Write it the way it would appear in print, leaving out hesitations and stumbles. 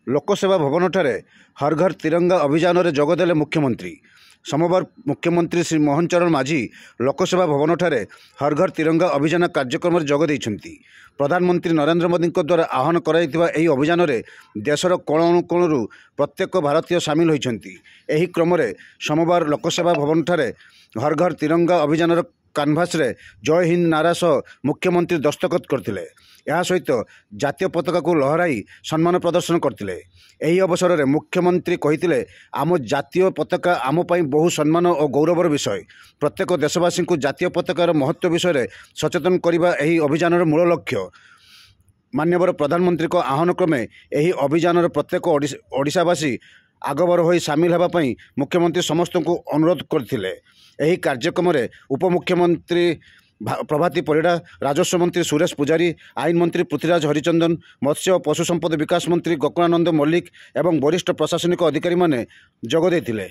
लोकसेवा भवनଠାରେ हर घर तिरंगा अभियान में जोगदेले मुख्यमंत्री। सोमवार मुख्यमंत्री श्री मोहन चरण माझी लोकसेवा भवनଠାରେ हर घर तिरंगा अभियान कार्यक्रम में जोग देइछन्ति। प्रधानमंत्री नरेंद्र मोदी द्वारा आह्वान कराइथिबा एही अभियान में देशर कोण अनुकोणरू प्रत्येक भारतीय सामिल होइछन्ति। एही क्रम में सोमवार लोकसेवा भवनଠାରେ हर घर तिरंगा अभियान कानभास रे जय हिंद नारा सह मुख्यमंत्री दस्तखत करथिले। यह सहित जातीय पताका को लहराई सम्मान प्रदर्शन करथिले। एही अवसर में मुख्यमंत्री कहिथिले, आम जातीय पताका आम पई बहु सम्मान और गौरवर विषय। प्रत्येक देशवासी को जातीय पताकार महत्व विषय में सचेतन करने एही अभियान मूल लक्ष्य। माननीय प्रधानमंत्री को आह्वान क्रमे एही अभियान प्रत्येक ओडिशावासी आगबर हो सामिल होगापी मुख्यमंत्री समस्त को अनुरोध करथिले। एही कार्यक्रम में उपमुख्यमंत्री प्रभाती परिड़ा, राजस्व मंत्री सुरेश पुजारी, आईन मंत्री पृथ्वीराज हरिचंदन, मत्स्य और पशु संपद विकास मंत्री गोकुलानंद मल्लिक एवं वरिष्ठ प्रशासनिक अधिकारी माने जोग देथिले।